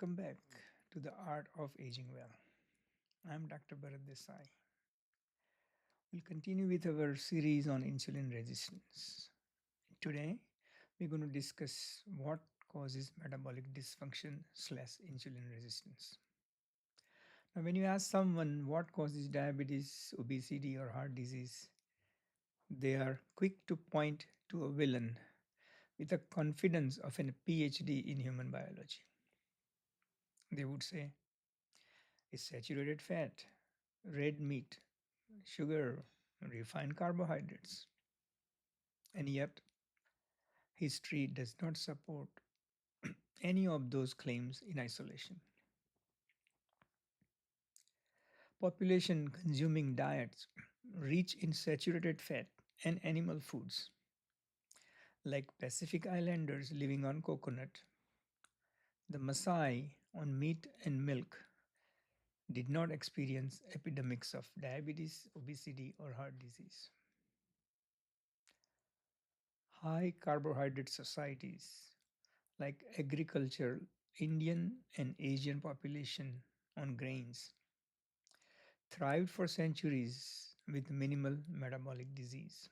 Welcome back to the Art of Aging Well. I'm Dr. Bharat Desai. We'll continue with our series on insulin resistance. Today, we're going to discuss what causes metabolic dysfunction slash insulin resistance. Now, when you ask someone what causes diabetes, obesity, or heart disease, they are quick to point to a villain with the confidence of a PhD in human biology. They would say, it's saturated fat, red meat, sugar, refined carbohydrates. And yet, history does not support any of those claims in isolation. Population consuming diets rich in saturated fat and animal foods, like Pacific Islanders living on coconut, the Maasai on meat and milk, did not experience epidemics of diabetes, obesity, or heart disease. High carbohydrate societies like agriculture, Indian and Asian population on grains thrived for centuries with minimal metabolic disease.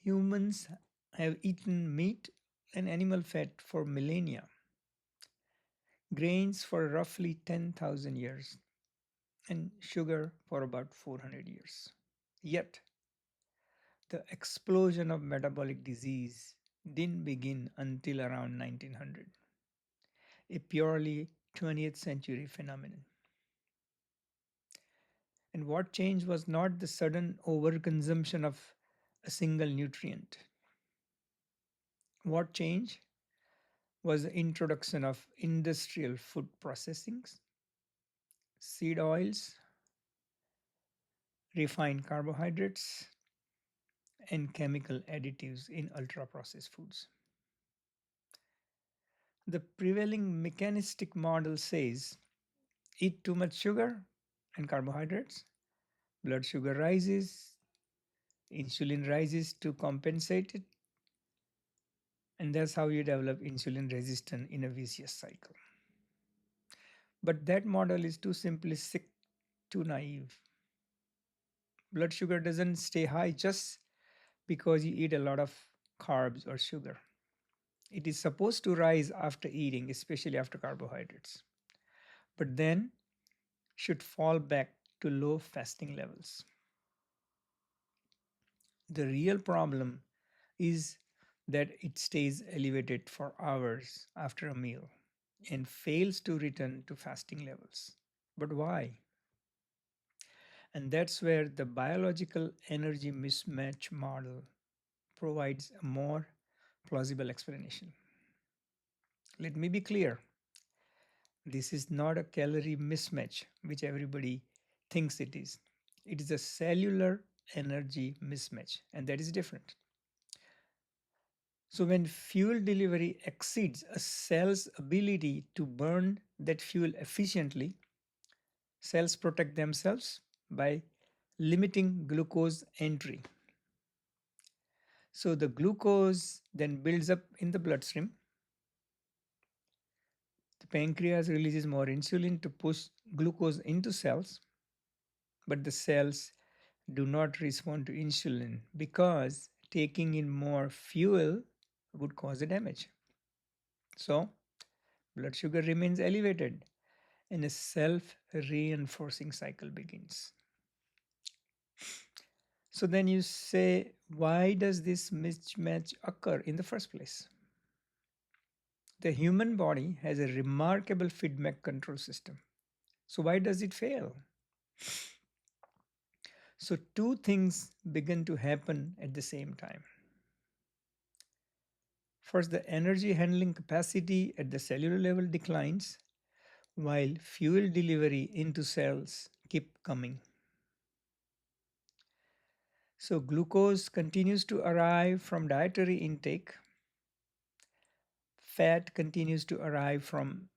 Humans have eaten meat and animal fat for millennia, grains for roughly 10,000 years, and sugar for about 400 years. Yet, the explosion of metabolic disease didn't begin until around 1900, a purely 20th century phenomenon. And what changed was not the sudden overconsumption of a single nutrient. What changed was the introduction of industrial food processings, seed oils, refined carbohydrates, and chemical additives in ultra processed foods. The prevailing mechanistic model says eat too much sugar and carbohydrates, blood sugar rises, insulin rises to compensate it, and that's how you develop insulin resistance in a vicious cycle. But that model is too simplistic, too naive. Blood sugar doesn't stay high just because you eat a lot of carbs or sugar. It is supposed to rise after eating, especially after carbohydrates, but then should fall back to low fasting levels. The real problem is that it stays elevated for hours after a meal and fails to return to fasting levels. But why? And that's where the biological energy mismatch model provides a more plausible explanation. Let me be clear, this is not a calorie mismatch, which everybody thinks it is. It is a cellular energy mismatch, and that is different. So, when fuel delivery exceeds a cell's ability to burn that fuel efficiently, cells protect themselves by limiting glucose entry. So, the glucose then builds up in the bloodstream. The pancreas releases more insulin to push glucose into cells, but the cells do not respond to insulin because taking in more fuel would cause the damage. So, blood sugar remains elevated and a self reinforcing cycle begins. So, then you say, why does this mismatch occur in the first place? The human body has a remarkable feedback control system. So, why does it fail? So, two things begin to happen at the same time. First, the energy handling capacity at the cellular level declines while fuel delivery into cells keep coming. So, glucose continues to arrive from dietary intake, fat continues to arrive from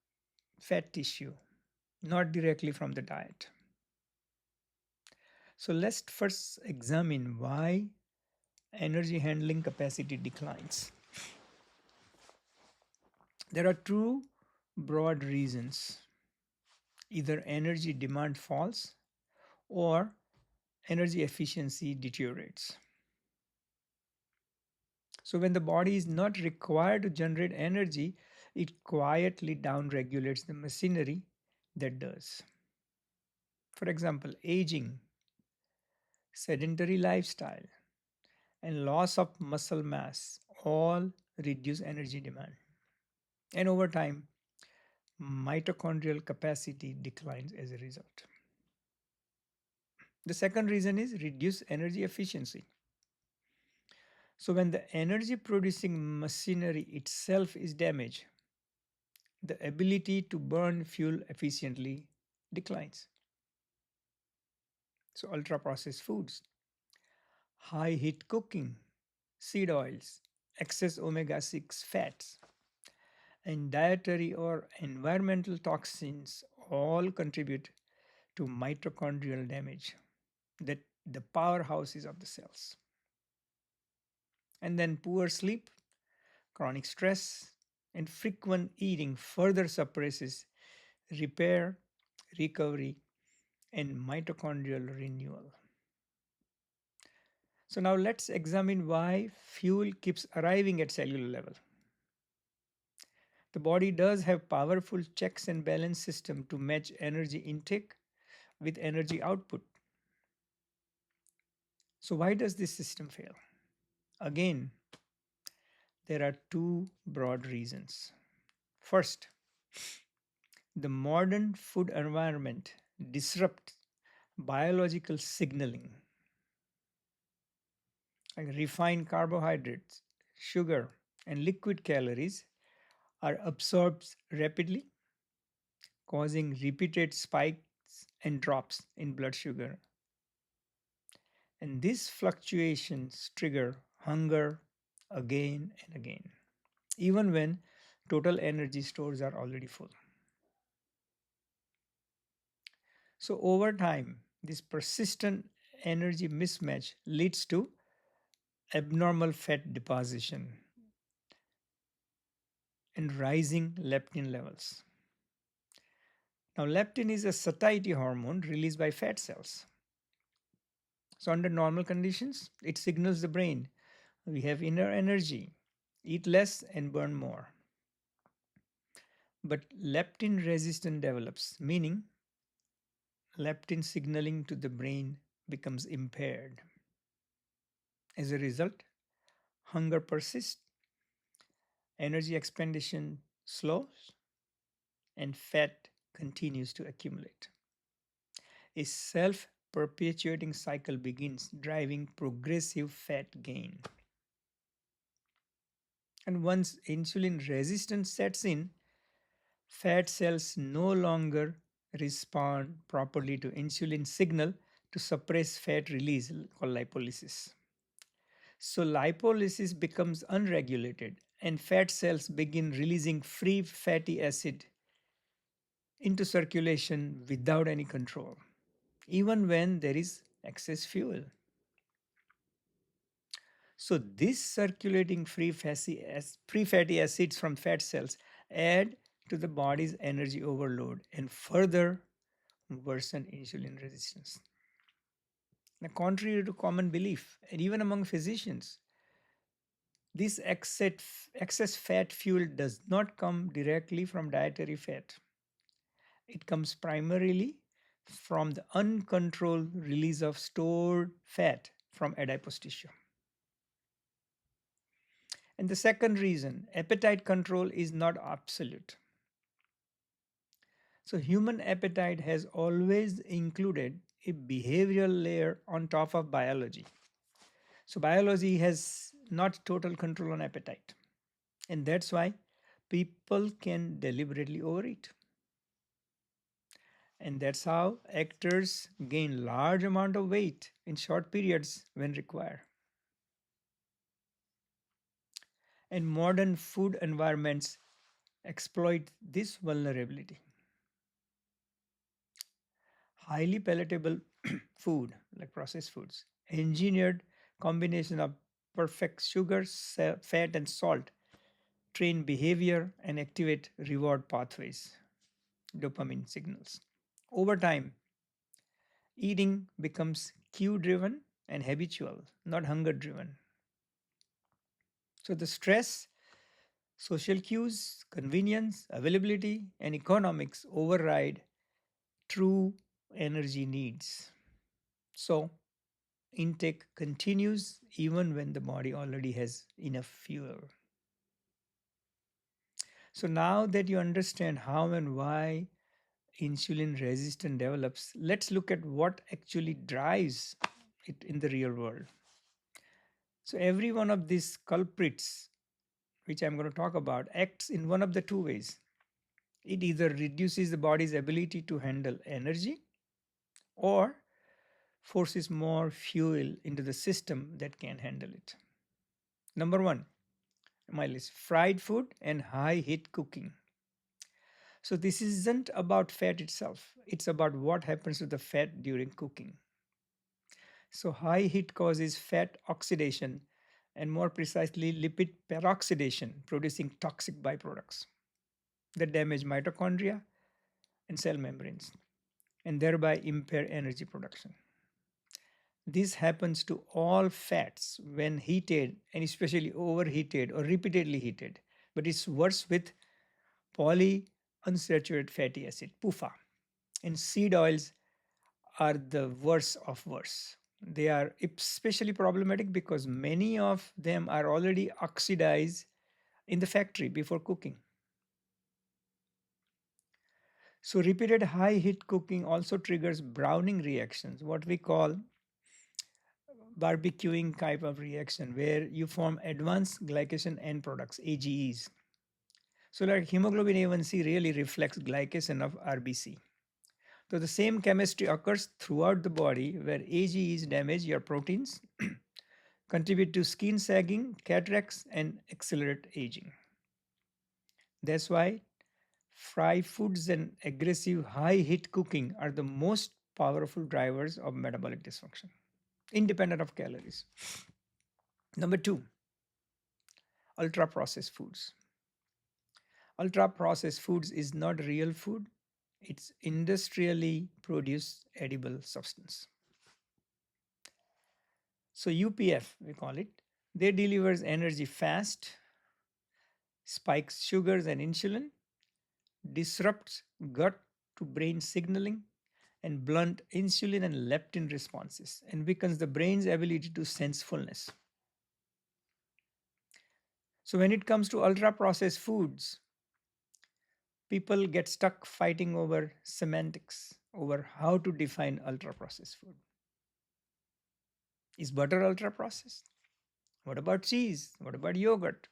fat tissue, not directly from the diet. So, let's first examine why energy handling capacity declines. There are two broad reasons. Either energy demand falls or energy efficiency deteriorates. So, when the body is not required to generate energy, it quietly downregulates the machinery that does. For example, aging, sedentary lifestyle, and loss of muscle mass all reduce energy demand. And over time, mitochondrial capacity declines as a result. The second reason is reduced energy efficiency. So, when the energy producing machinery itself is damaged, the ability to burn fuel efficiently declines. So, ultra processed foods, high heat cooking, seed oils, excess omega 6 fats, and dietary or environmental toxins all contribute to mitochondrial damage, that the powerhouses of the cells. And then poor sleep, chronic stress, and frequent eating further suppresses repair, recovery, and mitochondrial renewal. So now let's examine why fuel keeps arriving at cellular level. The body does have powerful checks and balance system to match energy intake with energy output. So why does this system fail? Again, there are two broad reasons. First, the modern food environment disrupts biological signaling. Like refined carbohydrates, sugar, and liquid calories are absorbed rapidly, causing repeated spikes and drops in blood sugar. And these fluctuations trigger hunger again and again, even when total energy stores are already full. So, over time, this persistent energy mismatch leads to abnormal fat deposition and rising leptin levels. Now, leptin is a satiety hormone released by fat cells. So, under normal conditions, it signals the brain we have inner energy, eat less and burn more. But leptin resistance develops, meaning leptin signaling to the brain becomes impaired. As a result, hunger persists, energy expenditure slows, and fat continues to accumulate. A self perpetuating cycle begins, driving progressive fat gain. And once insulin resistance sets in, fat cells no longer respond properly to insulin signal to suppress fat release called lipolysis. So lipolysis becomes unregulated and fat cells begin releasing free fatty acid into circulation without any control, even when there is excess fuel. So this circulating free fatty acids from fat cells add to the body's energy overload and further worsen insulin resistance. Now, contrary to common belief, and even among physicians, this excess fat fuel does not come directly from dietary fat. It comes primarily from the uncontrolled release of stored fat from adipose tissue. And the second reason, appetite control is not absolute. So, human appetite has always included a behavioral layer on top of biology. So, biology has not total control on appetite. And that's why people can deliberately overeat. And that's how actors gain large amount of weight in short periods when required. And modern food environments exploit this vulnerability. Highly palatable food, like processed foods, engineered combination of perfect sugar, fat, and salt train behavior, and activate reward pathways, dopamine signals. Over time, eating becomes cue driven and habitual, not hunger driven. So the stress, social cues, convenience, availability, and economics override true energy needs. So intake continues even when the body already has enough fuel. So now that you understand how and why insulin resistance develops, let's look at what actually drives it in the real world. So every one of these culprits, which I'm going to talk about, acts in one of the two ways. It either reduces the body's ability to handle energy or forces more fuel into the system that can handle it. Number one, my list, fried food and high heat cooking. So this isn't about fat itself, it's about what happens to the fat during cooking. So high heat causes fat oxidation and more precisely lipid peroxidation, producing toxic byproducts that damage mitochondria and cell membranes and thereby impair energy production. This happens to all fats when heated and especially overheated or repeatedly heated, but it's worse with polyunsaturated fatty acid, PUFA. And seed oils are the worst of worst. They are especially problematic because many of them are already oxidized in the factory before cooking. So repeated high heat cooking also triggers browning reactions, what we call barbecuing type of reaction, where you form advanced glycation end products, AGEs. So like hemoglobin A1C really reflects glycation of RBC. So the same chemistry occurs throughout the body where AGEs damage your proteins, contribute to skin sagging, cataracts, and accelerate aging. That's why fried foods and aggressive high heat cooking are the most powerful drivers of metabolic dysfunction, independent of calories. Number two, ultra processed foods. Ultra processed foods is not real food, it's industrially produced edible substance. So UPF, we call it, they delivers energy fast, spikes sugars and insulin, disrupts gut to brain signaling, and blunt insulin and leptin responses, and weakens the brain's ability to sense fullness. So when it comes to ultra processed foods, people get stuck fighting over semantics, over how to define ultra processed food. Is butter ultra processed? What about cheese? What about yogurt?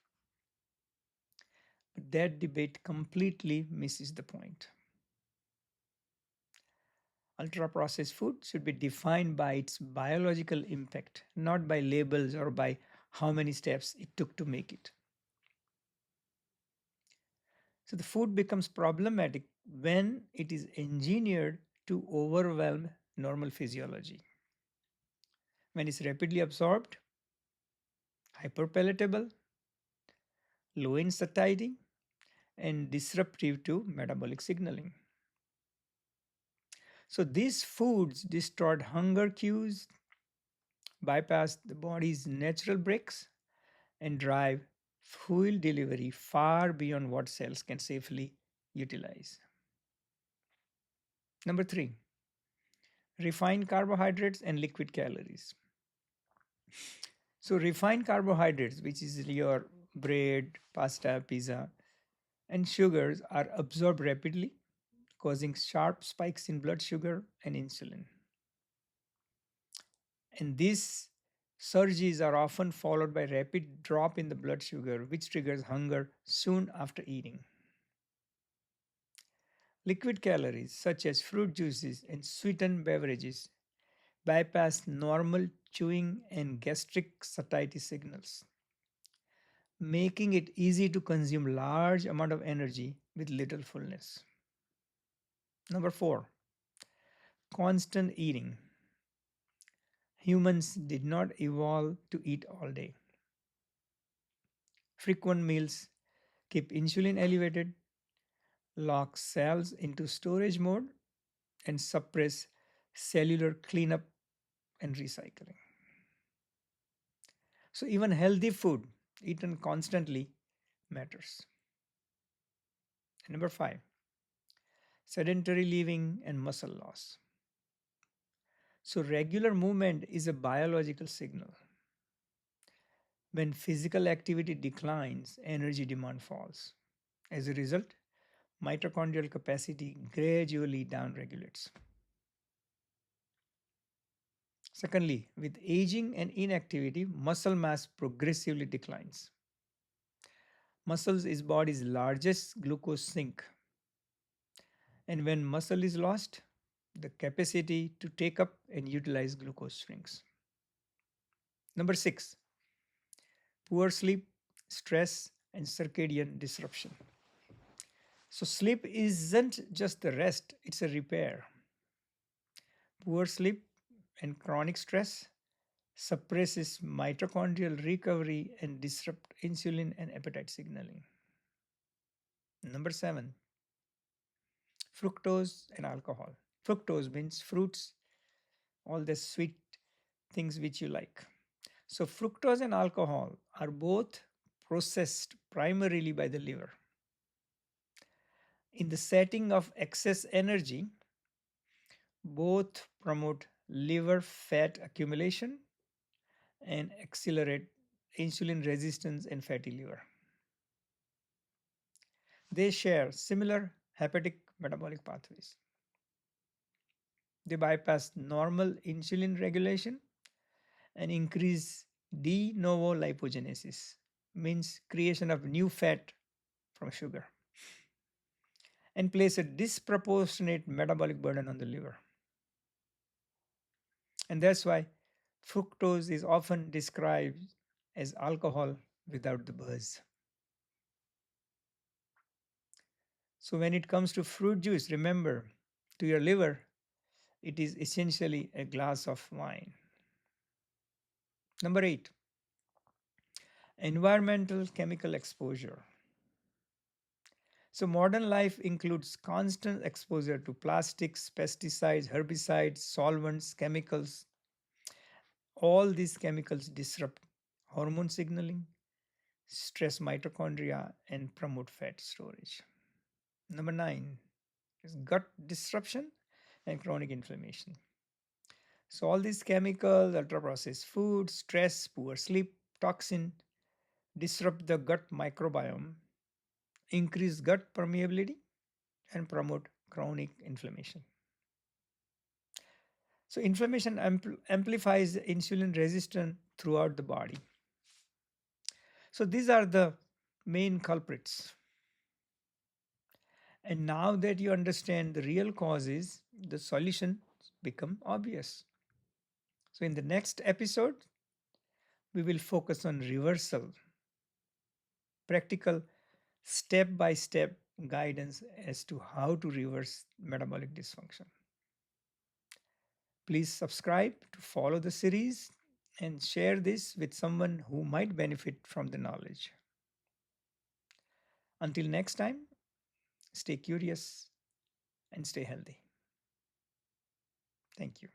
But that debate completely misses the point. Ultra processed food should be defined by its biological impact, not by labels or by how many steps it took to make it. So the food becomes problematic when it is engineered to overwhelm normal physiology. When it's rapidly absorbed, hyperpalatable, low in satiety, and disruptive to metabolic signaling. So these foods distort hunger cues, bypass the body's natural brakes, and drive fuel delivery far beyond what cells can safely utilize. Number three, refined carbohydrates and liquid calories. So refined carbohydrates, which is your bread, pasta, pizza, and sugars are absorbed rapidly, causing sharp spikes in blood sugar and insulin. And these surges are often followed by rapid drop in the blood sugar, which triggers hunger soon after eating. Liquid calories, such as fruit juices and sweetened beverages, bypass normal chewing and gastric satiety signals, making it easy to consume large amount of energy with little fullness. Number four, constant eating. Humans did not evolve to eat all day. Frequent meals keep insulin elevated, lock cells into storage mode, and suppress cellular cleanup and recycling. So, even healthy food eaten constantly matters. And number five, sedentary living and muscle loss. So, regular movement is a biological signal. When physical activity declines, energy demand falls. As a result, mitochondrial capacity gradually downregulates. Secondly, with aging and inactivity, muscle mass progressively declines. Muscles is body's largest glucose sink, and when muscle is lost, the capacity to take up and utilize glucose shrinks. Number 6, poor sleep, stress, and circadian disruption. So sleep isn't just the rest, it's a repair. Poor sleep and chronic stress suppresses mitochondrial recovery and disrupt insulin and appetite signaling. Number 7, fructose and alcohol. Fructose means fruits, all the sweet things which you like. So fructose and alcohol are both processed primarily by the liver. In the setting of excess energy, both promote liver fat accumulation and accelerate insulin resistance and fatty liver. They share similar hepatic metabolic pathways. They bypass normal insulin regulation and increase de novo lipogenesis, means creation of new fat from sugar, and place a disproportionate metabolic burden on the liver. And that's why fructose is often described as alcohol without the buzz. So when it comes to fruit juice, remember, to your liver, it is essentially a glass of wine. Number 8, environmental chemical exposure. So modern life includes constant exposure to plastics, pesticides, herbicides, solvents, chemicals. All these chemicals disrupt hormone signaling, stress mitochondria, and promote fat storage. Number 9 is gut disruption and chronic inflammation. So all these chemicals, ultra-processed food, stress, poor sleep, toxin disrupt the gut microbiome, increase gut permeability, and promote chronic inflammation. So inflammation amplifies insulin resistance throughout the body. So these are the main culprits. And now that you understand the real causes, the solutions become obvious. So in the next episode, we will focus on reversal, practical step by step guidance as to how to reverse metabolic dysfunction. Please subscribe to follow the series and share this with someone who might benefit from the knowledge. Until next time, stay curious and stay healthy. Thank you.